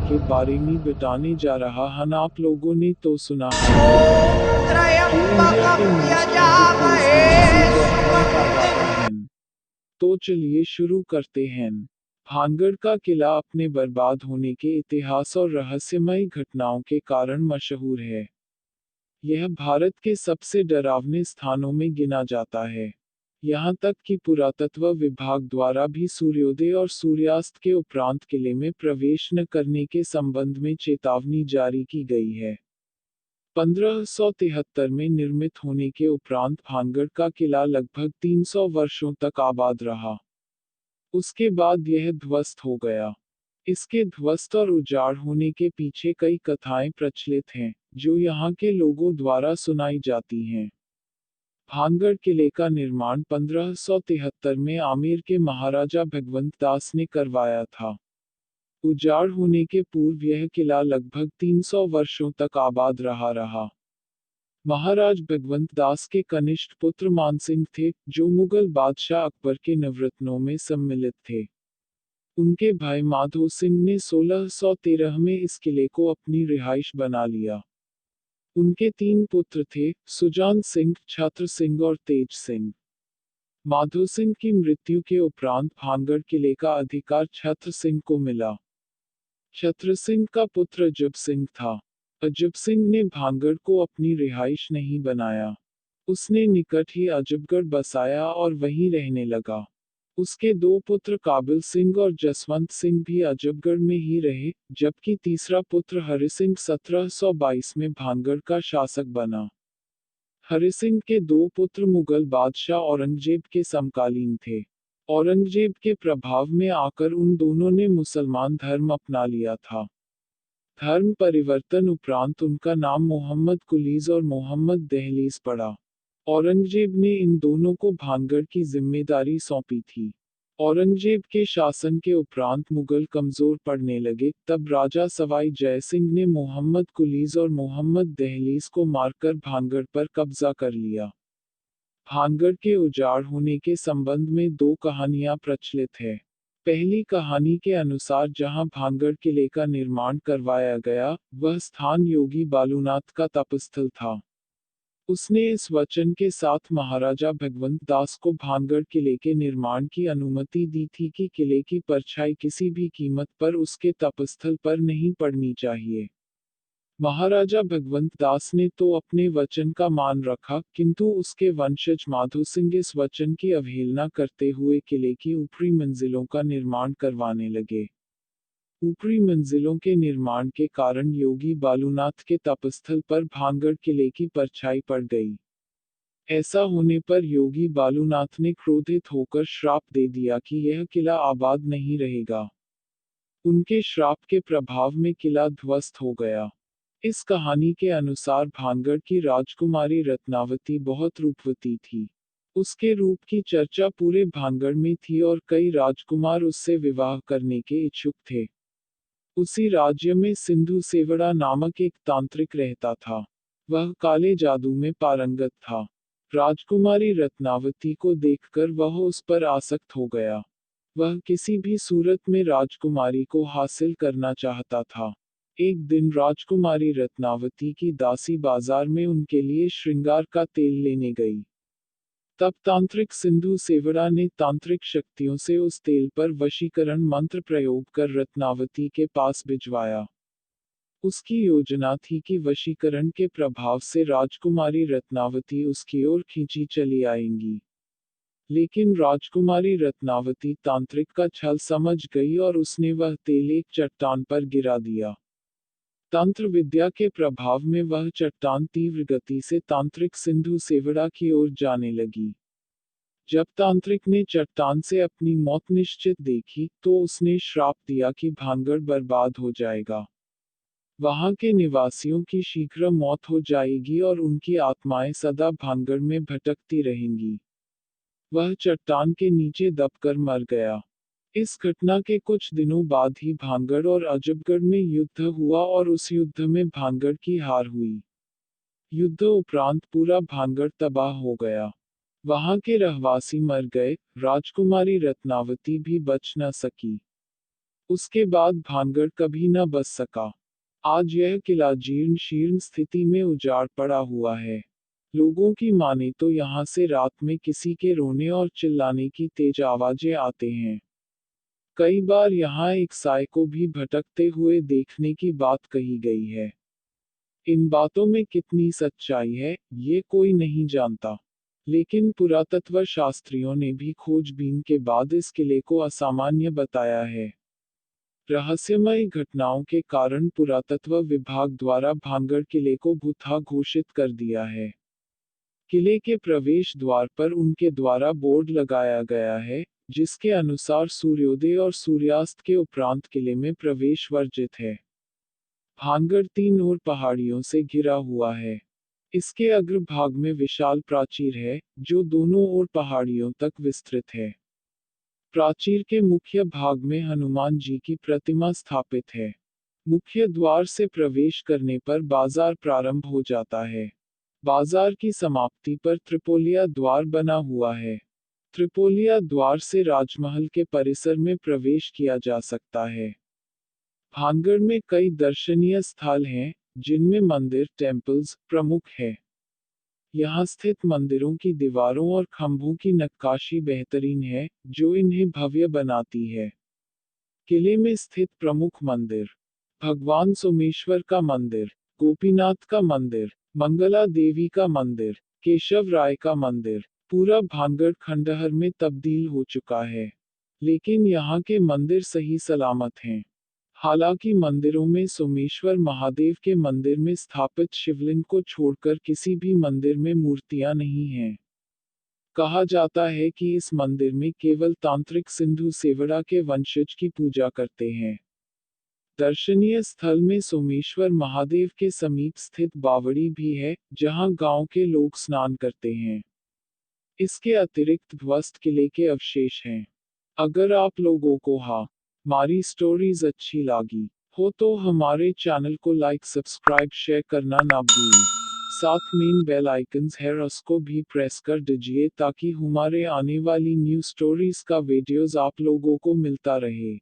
के बारे में बताने जा रहा हूं। आप लोगों ने तो सुना है जो इंडिया के त्र्यंबकम मोस्ट हॉन्टेड प्लेस यजामहे में से एक है सुगंधिं बताता है। तो चलिए शुरू करते हैं। भानगढ़ का किला अपने बर्बाद होने के इतिहास और रहस्यमयी घटनाओं के कारण मशहूर है। यह भारत के सबसे डरावने स्थानों में गिना जाता है। यहाँ तक कि पुरातत्व विभाग द्वारा भी सूर्योदय और सूर्यास्त के उपरांत किले में प्रवेश न करने के संबंध में चेतावनी जारी की गई है। 1573 में निर्मित होने के उपरांत भानगढ़ का किला लगभग 300 वर्षों तक आबाद रहा। उसके बाद यह ध्वस्त हो गया। इसके ध्वस्त और उजाड़ होने के पीछे कई कथाएं प्रचलित हैं, जो यहाँ के लोगों द्वारा सुनाई जाती हैं। भानगढ़ किले का निर्माण 1573 में आमेर के महाराजा भगवंत दास ने करवाया था। उजाड़ होने के पूर्व यह किला लगभग 300 वर्षों तक आबाद रहा। महाराज भगवंत दास के कनिष्ठ पुत्र मानसिंह थे, जो मुगल बादशाह अकबर के नवरत्नों में सम्मिलित थे। उनके भाई माधो सिंह ने 1613 में इस किले को अपनी रिहाइश बना लिया। उनके 3 पुत्र थे, सुजान सिंह, छत्र सिंह और तेज सिंह। माधो सिंह की मृत्यु के उपरांत भानगढ़ किले का अधिकार छत्र सिंह को मिला। छत्र सिंह का पुत्र अजब सिंह था। अजब सिंह ने भानगढ़ को अपनी रिहाइश नहीं बनाया। उसने निकट ही अजबगढ़ बसाया और वहीं रहने लगा। उसके 2 पुत्र काबिल सिंह और जसवंत सिंह भी अजबगढ़ में ही रहे, जबकि तीसरा पुत्र हरि सिंह 1722 में भानगढ़ का शासक बना। हरि सिंह के 2 पुत्र मुगल बादशाह औरंगजेब के समकालीन थे। औरंगजेब के प्रभाव में आकर उन दोनों ने मुसलमान धर्म अपना लिया था। धर्म परिवर्तन उपरांत उनका नाम मोहम्मद कुलीज और मोहम्मद दहलीज पड़ा। औरंगजेब ने इन दोनों को भानगढ़ की जिम्मेदारी सौंपी थी। औरंगजेब के शासन के उपरांत मुगल कमजोर पड़ने लगे, तब राजा सवाई जयसिंह ने मोहम्मद कुलीज और मोहम्मद दहलीज को मारकर भानगढ़ पर कब्जा कर लिया। भानगढ़ के उजाड़ होने के संबंध में 2 कहानियां प्रचलित है। पहली कहानी के अनुसार जहां भानगढ़ किले का निर्माण करवाया गया, वह स्थान योगी बालूनाथ का तपस्थल था। उसने इस वचन के साथ महाराजा भगवंत दास को भानगढ़ किले के निर्माण की अनुमति दी थी कि किले की परछाई किसी भी कीमत पर उसके तपस्थल पर नहीं पड़नी चाहिए। महाराजा भगवंत दास ने तो अपने वचन का मान रखा, किंतु उसके वंशज माधो सिंह इस वचन की अवहेलना करते हुए किले की ऊपरी मंजिलों का निर्माण करवाने लगे। ऊपरी मंजिलों के निर्माण के कारण योगी बालूनाथ के तपस्थल पर भानगढ़ किले की परछाई पड़ गई। ऐसा होने पर योगी बालूनाथ ने क्रोधित होकर श्राप दे दिया कि यह किला आबाद नहीं रहेगा। उनके श्राप के प्रभाव में किला ध्वस्त हो गया। इस कहानी के अनुसार भानगढ़ की राजकुमारी रत्नावती बहुत रूपवती थी। उसके रूप की चर्चा पूरे भानगढ़ में थी और कई राजकुमार उससे विवाह करने के इच्छुक थे। उसी राज्य में सिंधु सेवड़ा नामक एक तांत्रिक रहता था। वह काले जादू में पारंगत था। राजकुमारी रत्नावती को देखकर वह उस पर आसक्त हो गया। वह किसी भी सूरत में राजकुमारी को हासिल करना चाहता था। एक दिन राजकुमारी रत्नावती की दासी बाजार में उनके लिए श्रृंगार का तेल लेने गई। तब तांत्रिक सिंधु सेवड़ा ने तांत्रिक शक्तियों से उस तेल पर वशीकरण मंत्र प्रयोग कर रत्नावती के पास भिजवाया। उसकी योजना थी कि वशीकरण के प्रभाव से राजकुमारी रत्नावती उसकी ओर खींची चली आएंगी। लेकिन राजकुमारी रत्नावती तांत्रिक का छल समझ गई और उसने वह तेल एक चट्टान पर गिरा दिया। तंत्र विद्या के प्रभाव में वह चट्टान तीव्र गति से तांत्रिक सिंधु सेवड़ा की ओर जाने लगी। जब तांत्रिक ने चट्टान से अपनी मौत निश्चित देखी, तो उसने श्राप दिया कि भानगढ़ बर्बाद हो जाएगा। वहां के निवासियों की शीघ्र मौत हो जाएगी और उनकी आत्माएं सदा भानगढ़ में भटकती रहेंगी। वह चट्टान के नीचे दबकर मर गया। इस घटना के कुछ दिनों बाद ही भानगढ़ और अजबगढ़ में युद्ध हुआ और उस युद्ध में भानगढ़ की हार हुई। युद्ध उपरांत पूरा भानगढ़ तबाह हो गया। वहां के रहवासी मर गए, राजकुमारी रत्नावती भी बच न सकी। उसके बाद भानगढ़ कभी न बस सका। आज यह किला जीर्ण शीर्ण स्थिति में उजाड़ पड़ा हुआ है। लोगों की माने तो यहाँ से रात में किसी के रोने और चिल्लाने की तेज आवाजें आते हैं। कई बार यहाँ एक साय को भी भटकते हुए देखने की बात कही गई है। इन बातों में कितनी सच्चाई है, ये कोई नहीं जानता। लेकिन पुरातत्व शास्त्रियों ने भी खोजबीन के बाद इस किले को असामान्य बताया है। रहस्यमय घटनाओं के कारण पुरातत्व विभाग द्वारा भानगढ़ किले को भूतहा घोषित कर दिया है। किले के प्रवेश द्वार पर उनके द्वारा बोर्ड लगाया गया है, जिसके अनुसार सूर्योदय और सूर्यास्त के उपरांत किले में प्रवेश वर्जित है। भानगढ़ तीन ओर पहाड़ियों से घिरा हुआ है। इसके अग्रभाग में विशाल प्राचीर है, जो दोनों ओर पहाड़ियों तक विस्तृत है। प्राचीर के मुख्य भाग में हनुमान जी की प्रतिमा स्थापित है। मुख्य द्वार से प्रवेश करने पर बाजार प्रारंभ हो जाता है। बाजार की समाप्ति पर त्रिपोलिया द्वार बना हुआ है। त्रिपोलिया द्वार से राजमहल के परिसर में प्रवेश किया जा सकता है। भानगढ़ में कई दर्शनीय स्थल हैं, जिनमें मंदिर टेम्पल्स प्रमुख है। यहाँ स्थित मंदिरों की दीवारों और खंभों की नक्काशी बेहतरीन है, जो इन्हें भव्य बनाती है। किले में स्थित प्रमुख मंदिर: भगवान सोमेश्वर का मंदिर, गोपीनाथ का मंदिर, मंगला देवी का मंदिर, केशव राय का मंदिर। पूरा भानगढ़ खंडहर में तब्दील हो चुका है, लेकिन यहाँ के मंदिर सही सलामत हैं। हालांकि मंदिरों में सोमेश्वर महादेव के मंदिर में स्थापित शिवलिंग को छोड़कर किसी भी मंदिर में मूर्तियां नहीं हैं। कहा जाता है कि इस मंदिर में केवल तांत्रिक सिंधु सेवड़ा के वंशज की पूजा करते हैं। दर्शनीय स्थल में सोमेश्वर महादेव के समीप स्थित बावड़ी भी है, जहां गांव के लोग स्नान करते हैं। इसके अतिरिक्त ध्वस्त किले के अवशेष हैं। अगर आप लोगों को हमारी स्टोरीज अच्छी लगी हो तो हमारे चैनल को लाइक सब्सक्राइब शेयर करना ना भूलें। साथ में बेल आइकन्स है उसको भी प्रेस कर दीजिए ताकि हमारे आने वाली न्यू स्टोरीज का वीडियोस आप लोगों को मिलता रहे।